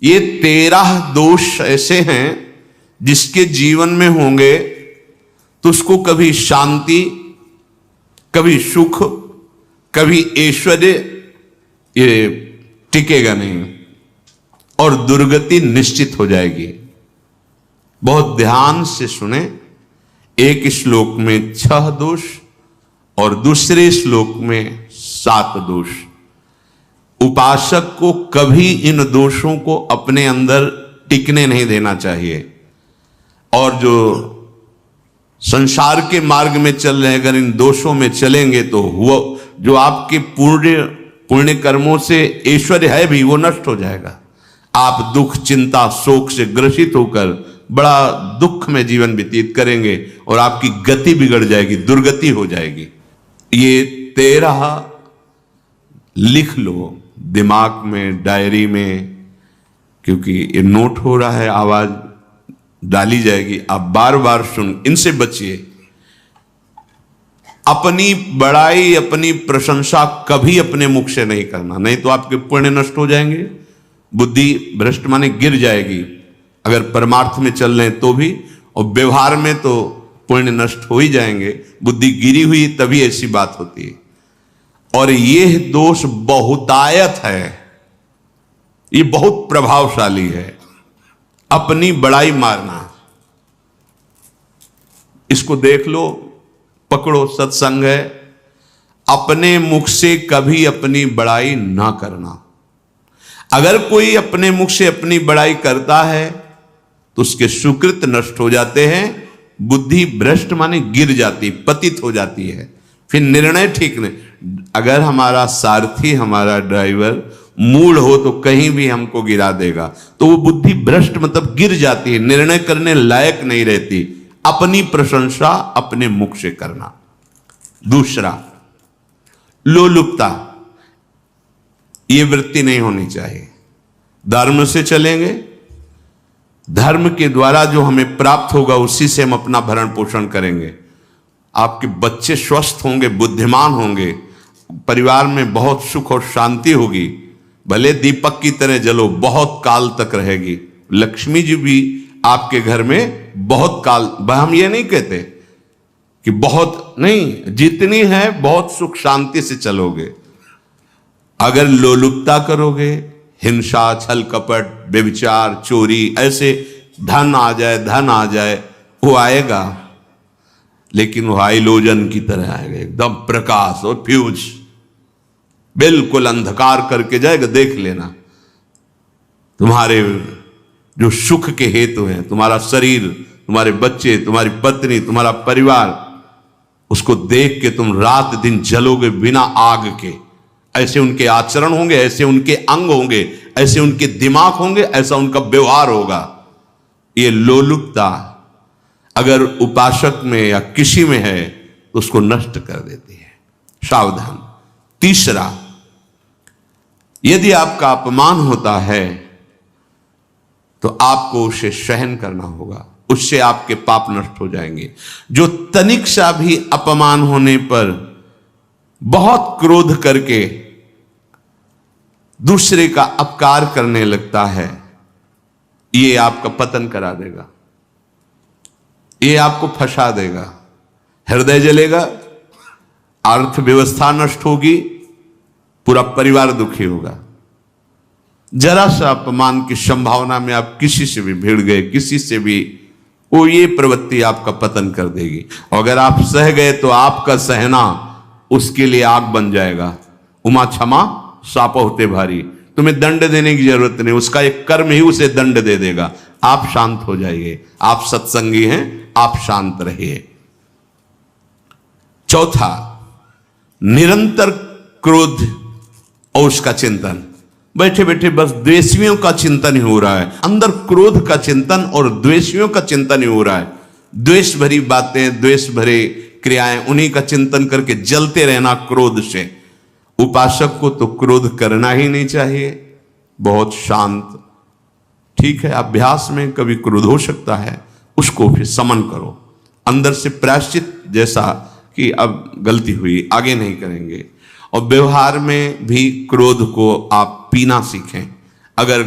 ये 13 दोष ऐसे हैं जिसके जीवन में होंगे तो उसको कभी शांति, कभी सुख, कभी ऐश्वर्य ये टिकेगा नहीं और दुर्गति निश्चित हो जाएगी। बहुत ध्यान से सुने। एक श्लोक में 6 दोष और दूसरे श्लोक में 7 दोष। उपासक को कभी इन दोषों को अपने अंदर टिकने नहीं देना चाहिए। और जो संसार के मार्ग में चल रहे हैं, अगर इन दोषों में चलेंगे तो वो जो आपके पुण्य कर्मों से ऐश्वर्य है भी वो नष्ट हो जाएगा। आप दुख, चिंता, शोक से ग्रसित होकर बड़ा दुख में जीवन व्यतीत करेंगे और आपकी गति बिगड़ जाएगी, दुर्गति हो जाएगी। ये 13 लिख लो दिमाग में, डायरी में, क्योंकि ये नोट हो रहा है, आवाज डाली जाएगी। आप बार बार सुन, इनसे बचिए। अपनी बड़ाई, अपनी प्रशंसा कभी अपने मुख से नहीं करना, नहीं तो आपके पुण्य नष्ट हो जाएंगे, बुद्धि भ्रष्ट माने गिर जाएगी। अगर परमार्थ में चल रहे हैं तो भी, और व्यवहार में तो पुण्य नष्ट हो ही जाएंगे। बुद्धि गिरी हुई तभी ऐसी बात होती है। और यह दोष बहुतायत है, ये बहुत प्रभावशाली है। अपनी बड़ाई मारना, इसको देख लो, पकड़ो, सत्संग है। अपने मुख से कभी अपनी बड़ाई ना करना। अगर कोई अपने मुख से अपनी बड़ाई करता है तो उसके सुकृत नष्ट हो जाते हैं, बुद्धि भ्रष्ट माने गिर जाती, पतित हो जाती है, फिर निर्णय ठीक नहीं। अगर हमारा सारथी, हमारा ड्राइवर मूढ़ हो तो कहीं भी हमको गिरा देगा, तो वो बुद्धि भ्रष्ट मतलब गिर जाती है, निर्णय करने लायक नहीं रहती। अपनी प्रशंसा अपने मुख से करना। दूसरा, लोलुपता, ये वृत्ति नहीं होनी चाहिए। धर्म से चलेंगे, धर्म के द्वारा जो हमें प्राप्त होगा उसी से हम अपना भरण पोषण करेंगे। आपके बच्चे स्वस्थ होंगे, बुद्धिमान होंगे, परिवार में बहुत सुख और शांति होगी। भले दीपक की तरह जलो, बहुत काल तक रहेगी। लक्ष्मी जी भी आपके घर में बहुत काल, हम ये नहीं कहते कि बहुत नहीं, जितनी है बहुत सुख शांति से चलोगे। अगर लोलुपता करोगे, हिंसा, छल कपट, व्यभिचार, चोरी, ऐसे धन आ जाए, वो आएगा, लेकिन वो हाइलोजन की तरह आएगा, एकदम प्रकाश और फ्यूज, बिल्कुल अंधकार करके जाएगा। देख लेना, तुम्हारे जो सुख के हेतु हैं, तुम्हारा शरीर, तुम्हारे बच्चे, तुम्हारी पत्नी, तुम्हारा परिवार, उसको देख के तुम रात दिन जलोगे बिना आग के। ऐसे उनके आचरण होंगे, ऐसे उनके अंग होंगे, ऐसे उनके दिमाग होंगे, ऐसा उनका व्यवहार होगा। ये लोलुपता अगर उपासक में या किसी में है तो उसको नष्ट कर देती है। सावधान। तीसरा, यदि आपका अपमान होता है तो आपको उसे सहन करना होगा, उससे आपके पाप नष्ट हो जाएंगे। जो तनिक सा भी अपमान होने पर बहुत क्रोध करके दूसरे का अपकार करने लगता है, ये आपका पतन करा देगा, ये आपको फंसा देगा, हृदय जलेगा, अर्थव्यवस्था नष्ट होगी, पूरा परिवार दुखी होगा। जरा सा अपमान की संभावना में आप किसी से भी भिड़ गए, किसी से भी, वो ये प्रवृत्ति आपका पतन कर देगी। और अगर आप सह गए तो आपका सहना उसके लिए आग बन जाएगा। उमा क्षमा साप होते भारी, तुम्हें दंड देने की जरूरत नहीं, उसका एक कर्म ही उसे दंड दे देगा। आप शांत हो जाइए, आप सत्संगी हैं, आप शांत रहिए। चौथा, निरंतर क्रोध और उसका चिंतन। बैठे बैठे बस द्वेषियों का चिंतन ही हो रहा है, अंदर क्रोध का चिंतन और द्वेषियों का चिंतन ही हो रहा है। द्वेष भरी बातें, द्वेष भरे क्रियाएं, उन्हीं का चिंतन करके जलते रहना क्रोध से। उपासक को तो क्रोध करना ही नहीं चाहिए, बहुत शांत। ठीक है, अभ्यास में कभी क्रोध हो सकता है, उसको फिर समन करो, अंदर से प्रायश्चित, जैसा कि अब गलती हुई, आगे नहीं करेंगे। और व्यवहार में भी क्रोध को आप पीना सीखें। अगर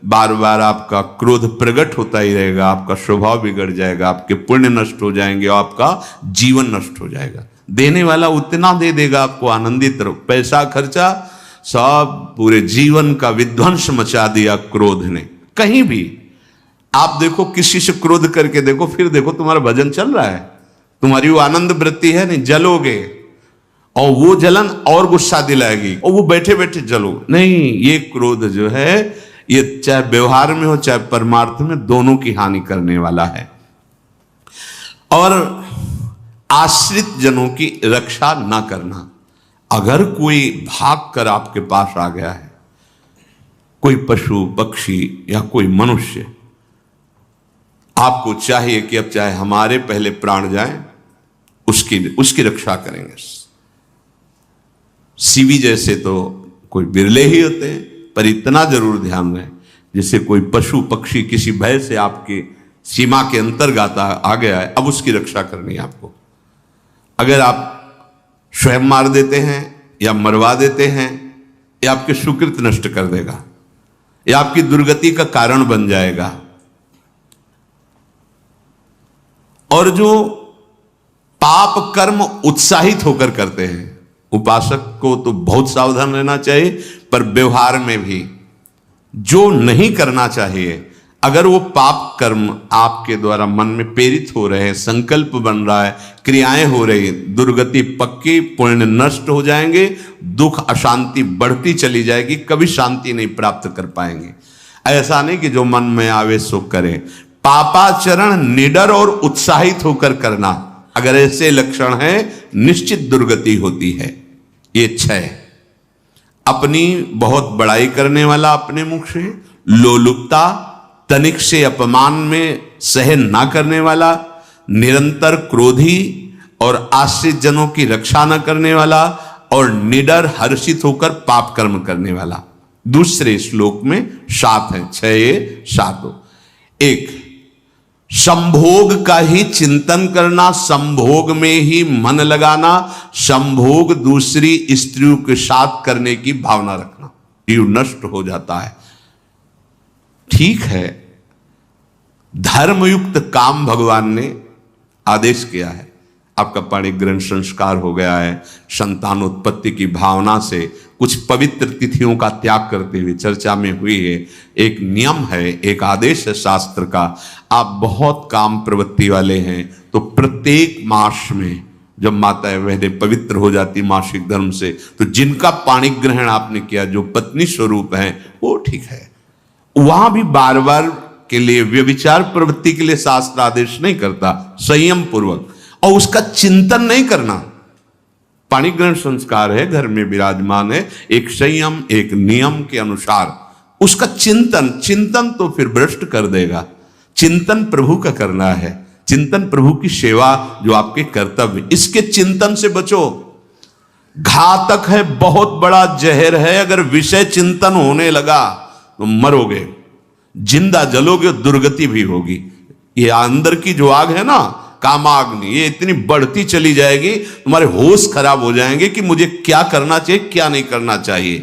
बार बार आपका क्रोध प्रकट होता ही रहेगा, आपका स्वभाव बिगड़ जाएगा, आपके पुण्य नष्ट हो जाएंगे और आपका जीवन नष्ट हो जाएगा। देने वाला उतना दे देगा आपको, आनंदित रहो। पैसा खर्चा, सब पूरे जीवन का विध्वंस मचा दिया क्रोध ने। कहीं भी आप देखो, किसी से क्रोध करके देखो, फिर देखो तुम्हारा भजन चल रहा है, तुम्हारी वो आनंद वृत्ति है नहीं, जलोगे और वो जलन और गुस्सा दिलाएगी और वो बैठे बैठे जलो नहीं। ये क्रोध जो है, ये चाहे व्यवहार में हो चाहे परमार्थ में, दोनों की हानि करने वाला है। और आश्रित जनों की रक्षा ना करना। अगर कोई भाग कर आपके पास आ गया है, कोई पशु पक्षी या कोई मनुष्य, आपको चाहिए कि अब चाहे हमारे पहले प्राण जाएं, उसकी रक्षा करेंगे। सीवी जैसे तो कोई बिरले ही होते हैं, पर इतना जरूर ध्यान रहे, जैसे कोई पशु पक्षी किसी भय से आपकी सीमा के अंतर्गत आ गया है, अब उसकी रक्षा करनी है आपको। अगर आप स्वयं मार देते हैं या मरवा देते हैं, या आपके सुकृत नष्ट कर देगा, या आपकी दुर्गति का कारण बन जाएगा। और जो पाप कर्म उत्साहित होकर करते हैं, उपासक को तो बहुत सावधान रहना चाहिए, पर व्यवहार में भी जो नहीं करना चाहिए, अगर वो पाप कर्म आपके द्वारा मन में प्रेरित हो रहे हैं, संकल्प बन रहा है, क्रियाएं हो रही, दुर्गति पक्की, पुण्य नष्ट हो जाएंगे, दुख अशांति बढ़ती चली जाएगी, कभी शांति नहीं प्राप्त कर पाएंगे। ऐसा नहीं कि जो मन में आवे सो करें। पापाचरण निडर और उत्साहित होकर करना, अगर ऐसे लक्षण है, निश्चित दुर्गति होती है। ये 6, अपनी बहुत बड़ाई करने वाला अपने मुख से, लोलुपता, तनिक से अपमान में सहन ना करने वाला, निरंतर क्रोधी और आश्रित जनों की रक्षा न करने वाला, और निडर हर्षित होकर पाप कर्म करने वाला। दूसरे श्लोक में 7 है, 6 7। 1, संभोग का ही चिंतन करना, संभोग में ही मन लगाना, संभोग दूसरी स्त्रियों के साथ करने की भावना रखना, जीव नष्ट हो जाता है। ठीक है, धर्मयुक्त काम भगवान ने आदेश किया है, आपका पाणिग्रहण संस्कार हो गया है, संतानोत्पत्ति की भावना से कुछ पवित्र तिथियों का त्याग करते हुए चर्चा में हुई है। एक नियम है, एक आदेश है शास्त्र का। आप बहुत काम प्रवृत्ति वाले हैं तो प्रत्येक मास में जब माताएं बहनें पवित्र हो जाती मासिक धर्म से, तो जिनका पाणिग्रहण आपने किया, जो पत्नी स्वरूप हैं, वो ठीक है। वहां भी बार बार के लिए व्यभिचार प्रवृत्ति के लिए शास्त्र आदेश नहीं करता, संयम पूर्वक, और उसका चिंतन नहीं करना। पाणिग्रहण संस्कार है, घर में विराजमान है, एक संयम एक नियम के अनुसार उसका चिंतन तो फिर भ्रष्ट कर देगा। चिंतन प्रभु का करना है, चिंतन प्रभु की सेवा जो आपके कर्तव्य, इसके चिंतन से बचो। घातक है, बहुत बड़ा जहर है, अगर विषय चिंतन होने लगा तो मरोगे, जिंदा जलोगे, दुर्गति भी होगी। ये अंदर की जो आग है ना, कामाग्नि, ये इतनी बढ़ती चली जाएगी, तुम्हारे होश खराब हो जाएंगे कि मुझे क्या करना चाहिए क्या नहीं करना चाहिए।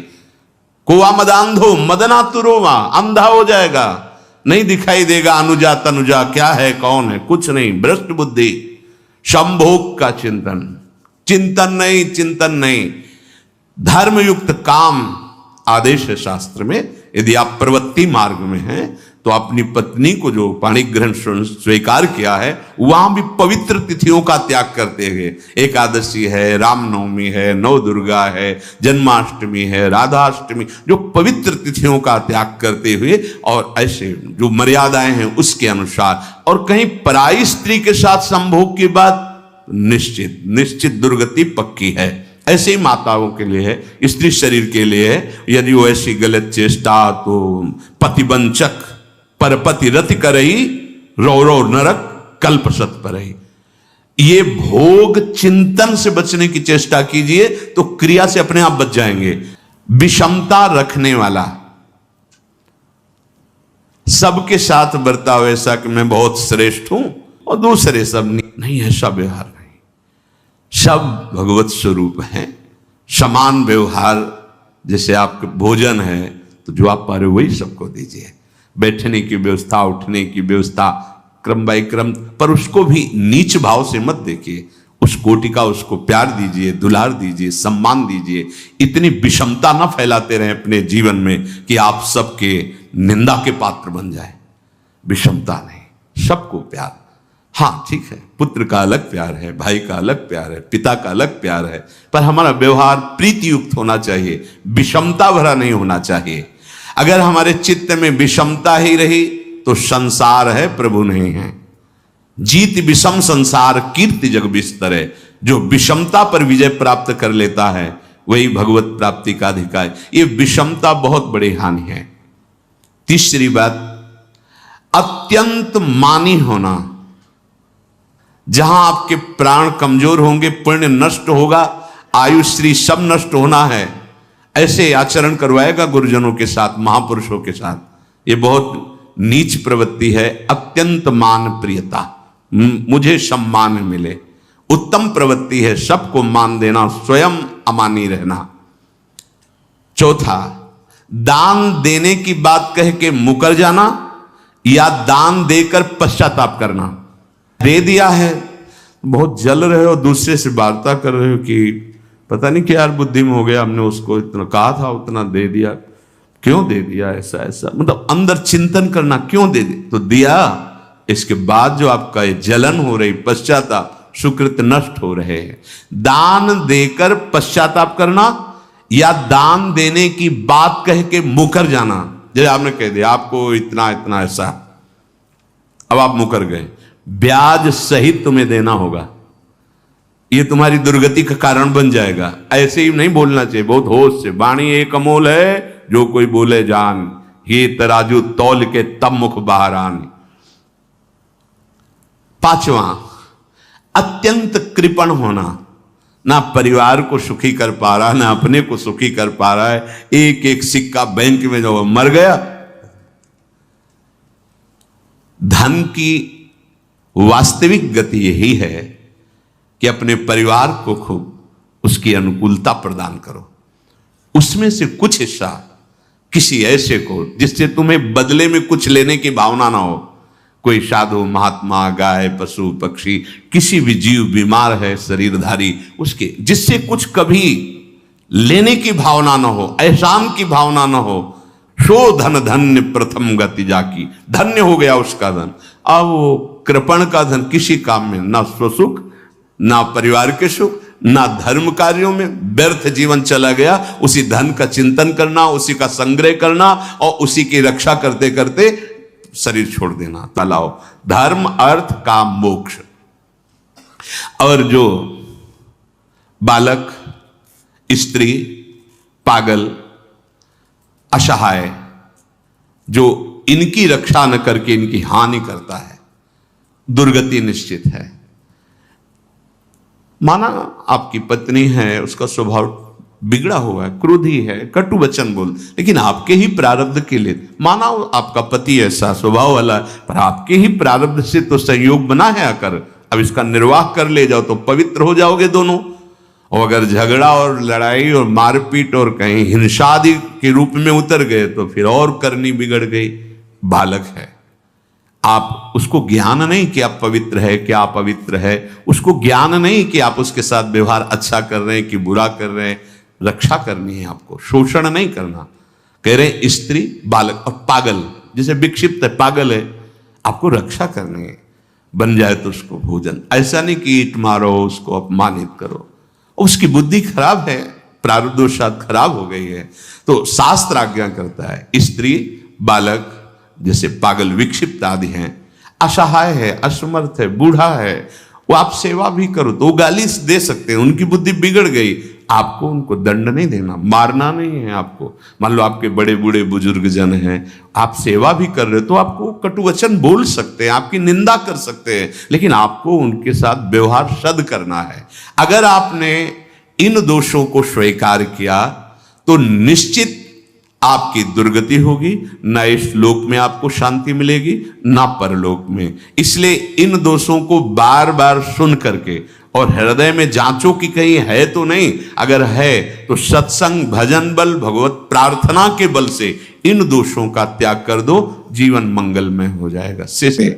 कोवा मदांधो मदना तुरोवा, अंधा हो जाएगा, नहीं दिखाई देगा अनुजा तनुजा क्या है कौन है, कुछ नहीं, भ्रष्ट बुद्धि। संभोग का चिंतन नहीं। धर्मयुक्त काम आदेश है शास्त्र में। यदि आप प्रवृत्ति मार्ग में हैं तो अपनी पत्नी को जो पाणिग्रहण स्वीकार किया है, वहां भी पवित्र तिथियों का त्याग करते हुए, एकादशी है, रामनवमी है, नव दुर्गा है, जन्माष्टमी है, राधाष्टमी, जो पवित्र तिथियों का त्याग करते हुए, और ऐसे जो मर्यादाएं हैं उसके अनुसार, और कहीं पराई स्त्री के साथ संभोग की बात, निश्चित दुर्गति पक्की है। ऐसे ही माताओं के लिए है, स्त्री शरीर के लिए है। यदि वो ऐसी गलत चेष्टा, तो पतिवंचक परपति रति करही, रौरव नरक कल्प सत परही। ये भोग चिंतन से बचने की चेष्टा कीजिए तो क्रिया से अपने आप बच जाएंगे। विषमता रखने वाला, सबके साथ बर्ताव ऐसा कि मैं बहुत श्रेष्ठ हूं और दूसरे सब नहीं, ऐसा व्यवहार नहीं। सब भगवत स्वरूप हैं, समान व्यवहार। जैसे आपके भोजन है तो जो आप पा रहे हो वही सबको दीजिए। बैठने की व्यवस्था, उठने की व्यवस्था, क्रम बाय क्रम, पर उसको भी नीच भाव से मत देखिए। उस कोटि का उसको प्यार दीजिए, दुलार दीजिए, सम्मान दीजिए। इतनी विषमता ना फैलाते रहें अपने जीवन में कि आप सबके निंदा के पात्र बन जाए। विषमता नहीं, सबको प्यार। हाँ ठीक है, पुत्र का अलग प्यार है, भाई का अलग प्यार है, पिता का अलग प्यार है, पर हमारा व्यवहार प्रीति युक्त होना चाहिए, विषमता भरा नहीं होना चाहिए। अगर हमारे चित्त में विषमता ही रही तो संसार है, प्रभु नहीं है। जीत विषम संसार कीर्ति जग बिस्तरे। जो विषमता पर विजय प्राप्त कर लेता है वही भगवत प्राप्ति का अधिकारी। ये विषमता बहुत बड़ी हानि है। तीसरी बात, अत्यंत मानी होना। जहां आपके प्राण कमजोर होंगे, पुण्य नष्ट होगा, आयुश्री सब नष्ट होना है, ऐसे आचरण करवाएगा गुरुजनों के साथ, महापुरुषों के साथ। ये बहुत नीच प्रवृत्ति है। अत्यंत मान प्रियता, मुझे सम्मान मिले, उत्तम प्रवृत्ति है। सबको मान देना, स्वयं अमानी रहना। चौथा, दान देने की बात कह के मुकर जाना या दान देकर पश्चाताप करना। दे दिया है, बहुत जल रहे हो, दूसरे से वार्ता कर रहे हो कि पता नहीं क्या यार बुद्धि में हो गया, हमने उसको इतना कहा था, उतना दे दिया, क्यों दे दिया, ऐसा ऐसा, मतलब अंदर चिंतन करना, क्यों दे दे तो दिया। इसके बाद जो आपका ये जलन हो रही, पश्चाताप, सुकृत नष्ट हो रहे हैं। दान देकर पश्चाताप करना या दान देने की बात कह के मुकर जाना। जैसे आपने कह दिया आपको इतना इतना ऐसा, अब आप मुकर गए, ब्याज सहित तुम्हें देना होगा, ये तुम्हारी दुर्गति का कारण बन जाएगा। ऐसे ही नहीं बोलना चाहिए, बहुत होश से। वाणी एक अमोल है, जो कोई बोले जान, ये तराजू तौल के तब मुख बाहर आन। पांचवा, अत्यंत कृपण होना। ना परिवार को सुखी कर पा रहा, ना अपने को सुखी कर पा रहा है। एक एक सिक्का बैंक में जो मर गया। धन की वास्तविक गति यही है कि अपने परिवार को खूब उसकी अनुकूलता प्रदान करो, उसमें से कुछ हिस्सा किसी ऐसे को जिससे तुम्हें बदले में कुछ लेने की भावना ना हो। कोई साधु महात्मा, गाय, पशु, पक्षी, किसी भी जीव बीमार है, शरीरधारी, उसके जिससे कुछ कभी लेने की भावना ना हो, एहसान की भावना ना हो। सो धन धन्य प्रथम गति जाकी, धन्य हो गया उसका धन। अब वो कृपण का धन किसी काम में ना स्वसुख, ना परिवार के सुख, ना धर्म कार्यों में, व्यर्थ जीवन चला गया। उसी धन का चिंतन करना, उसी का संग्रह करना और उसी की रक्षा करते करते शरीर छोड़ देना। तलाओ धर्म, अर्थ, काम, मोक्ष। और जो बालक, स्त्री, पागल, असहाय, जो इनकी रक्षा न करके इनकी हानि करता है, दुर्गति निश्चित है। माना आपकी पत्नी है, उसका स्वभाव बिगड़ा हुआ है, क्रोधी है, कटु वचन बोल, लेकिन आपके ही प्रारब्ध के लिए, माना आपका पति ऐसा स्वभाव वाला है, पर आपके ही प्रारब्ध से तो संयोग बना है आकर, अब इसका निर्वाह कर ले जाओ तो पवित्र हो जाओगे दोनों। और अगर झगड़ा और लड़ाई और मारपीट और कहीं हिंसा आदि के रूप में उतर गए तो फिर और करनी बिगड़ गई। बालक है, आप उसको ज्ञान नहीं कि आप पवित्र है, कि आप पवित्र है, उसको ज्ञान नहीं कि आप उसके साथ व्यवहार अच्छा कर रहे हैं कि बुरा कर रहे हैं। रक्षा करनी है आपको, शोषण नहीं करना। कह रहे स्त्री, बालक और पागल, जिसे विक्षिप्त है, पागल है, आपको रक्षा करनी है। बन जाए तो उसको भोजन, ऐसा नहीं कि ईट मारो, उसको अपमानित करो। उसकी बुद्धि खराब है, प्रारब्धवशात खराब हो गई है, तो शास्त्र आज्ञा करता है स्त्री, बालक, जैसे पागल, विक्षिप्त आदि हैं, असहाय है, असमर्थ है, बूढ़ा है, वो आप सेवा भी करो तो वो गाली दे सकते हैं, उनकी बुद्धि बिगड़ गई। आपको उनको दंड नहीं देना, मारना नहीं है आपको। मान लो आपके बड़े बूढ़े बुजुर्ग जन हैं, आप सेवा भी कर रहे हो तो आपको कटु वचन बोल सकते हैं, आपकी निंदा कर सकते हैं, लेकिन आपको उनके साथ व्यवहार सद करना है। अगर आपने इन दोषों को स्वीकार किया तो निश्चित आपकी दुर्गति होगी, ना इस लोक में आपको शांति मिलेगी, ना परलोक में। इसलिए इन दोषों को बार बार सुन करके और हृदय में जांचो कि कहीं है तो नहीं, अगर है तो सत्संग, भजन बल, भगवत प्रार्थना के बल से इन दोषों का त्याग कर दो, जीवन मंगलमय हो जाएगा। से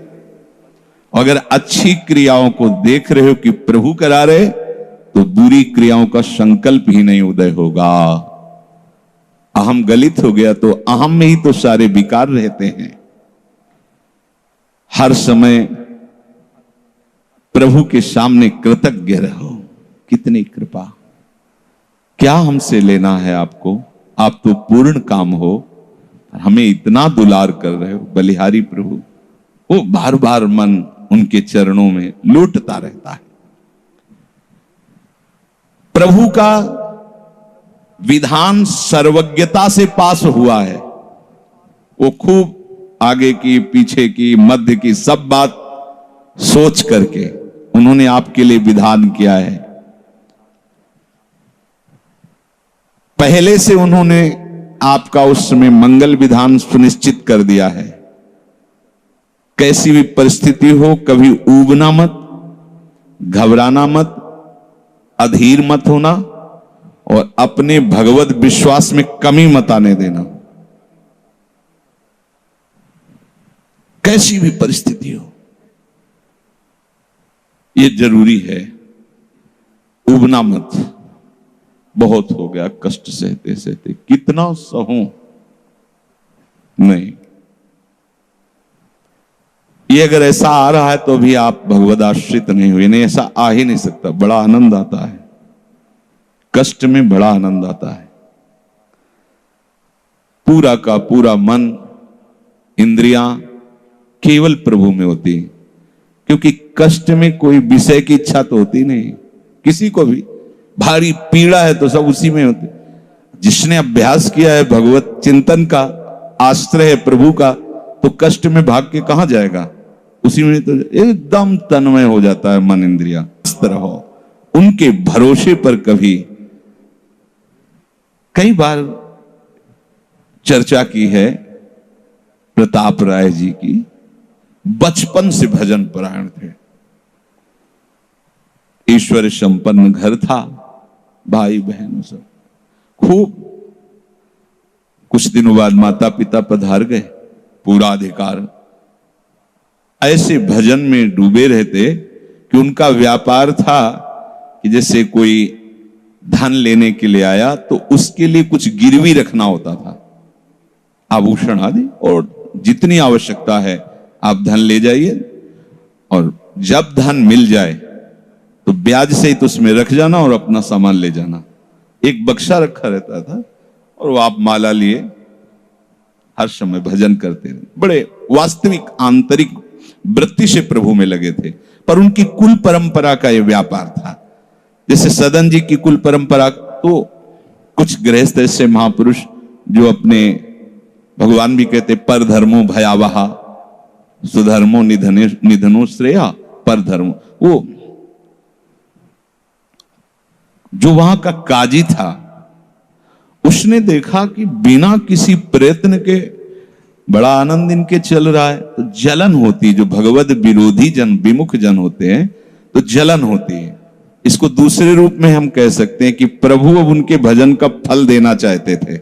अगर अच्छी क्रियाओं को देख रहे हो कि प्रभु करा रहे, तो बुरी क्रियाओं का संकल्प ही नहीं उदय होगा। अहम गलित हो गया तो अहम में ही तो सारे विकार रहते हैं। हर समय प्रभु के सामने कृतज्ञ रहो। कितनी कृपा, क्या हमसे लेना है आपको, आप तो पूर्ण काम हो, हमें इतना दुलार कर रहे हो। बलिहारी प्रभु, वो बार बार मन उनके चरणों में लौटता रहता है। प्रभु का विधान सर्वज्ञता से पास हुआ है। वो खूब आगे की, पीछे की, मध्य की सब बात सोच करके उन्होंने आपके लिए विधान किया है। पहले से उन्होंने आपका उस समय मंगल विधान सुनिश्चित कर दिया है। कैसी भी परिस्थिति हो, कभी ऊबना मत, घबराना मत, अधीर मत होना, और अपने भगवत विश्वास में कमी मत आने देना। कैसी भी परिस्थिति हो, यह जरूरी है। उबना मत। बहुत हो गया कष्ट सहते सहते, कितना सहूं, नहीं। ये अगर ऐसा आ रहा है तो भी आप भगवद आश्रित नहीं हुए। नहीं, ऐसा आ ही नहीं सकता। बड़ा आनंद आता है कष्ट में, बड़ा आनंद आता है। पूरा का पूरा मन, इंद्रियां केवल प्रभु में होती, क्योंकि कष्ट में कोई विषय की इच्छा तो होती नहीं किसी को भी। भारी पीड़ा है तो सब उसी में होते। जिसने अभ्यास किया है भगवत चिंतन का, आश्रय है प्रभु का, तो कष्ट में भाग के कहां जाएगा, उसी में तो एकदम तन्मय हो जाता है मन, इंद्रिया। इस तरह हो, उनके भरोसे पर कभी, कई बार चर्चा की है प्रताप राय जी की। बचपन से भजन परायण थे, ईश्वर संपन्न घर था, भाई बहन सब खूब। कुछ दिनों बाद माता पिता पधार गए, पूरा अधिकार। ऐसे भजन में डूबे रहते कि उनका व्यापार था कि जैसे कोई धन लेने के लिए आया तो उसके लिए कुछ गिरवी रखना होता था, आभूषण आदि, और जितनी आवश्यकता है आप धन ले जाइए, और जब धन मिल जाए तो ब्याज से ही तो उसमें रख जाना और अपना सामान ले जाना। एक बक्सा रखा रहता था और वो आप माला लिए हर समय भजन करते रहे। बड़े वास्तविक आंतरिक वृत्ति से प्रभु में लगे थे। पर उनकी कुल परंपरा का यह व्यापार था। जैसे सदन जी की कुल परंपरा, तो कुछ गृहस्थ ऐसे महापुरुष जो अपने, भगवान भी कहते पर धर्मो भयावहा सुधर्मो निधनो श्रेया पर धर्म, वो जो वहां का काजी था उसने देखा कि बिना किसी प्रयत्न के बड़ा आनंद इनके चल रहा है, तो जलन होती। जो भगवत विरोधी जन, विमुख जन होते हैं तो जलन होती है। इसको दूसरे रूप में हम कह सकते हैं कि प्रभु अब उनके भजन का फल देना चाहते थे।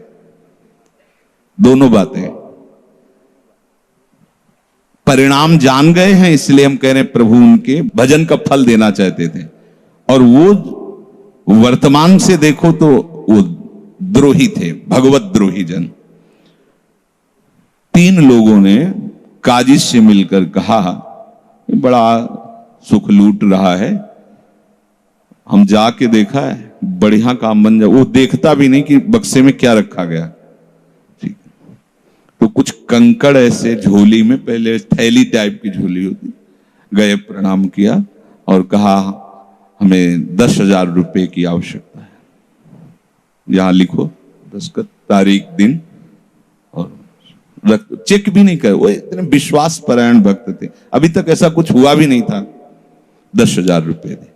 दोनों बातें, परिणाम जान गए हैं इसलिए हम कह रहे हैं प्रभु उनके भजन का फल देना चाहते थे। और वो वर्तमान से देखो तो वो द्रोही थे, भगवत द्रोही जन। 3 लोगों ने काजी से मिलकर कहा बड़ा सुख लूट रहा है, हम जाके देखा है, बढ़िया काम बन जाए। वो देखता भी नहीं कि बक्से में क्या रखा गया। ठीक, तो कुछ कंकड़ ऐसे झोली में, पहले थैली टाइप की झोली होती, गए प्रणाम किया और कहा हमें 10,000 रुपए की आवश्यकता है, यहां लिखो दस्तखत, तारीख, दिन, और चेक भी नहीं कर। वो इतने विश्वास परायण भक्त थे, अभी तक ऐसा कुछ हुआ भी नहीं था। 10,000 रुपए दे।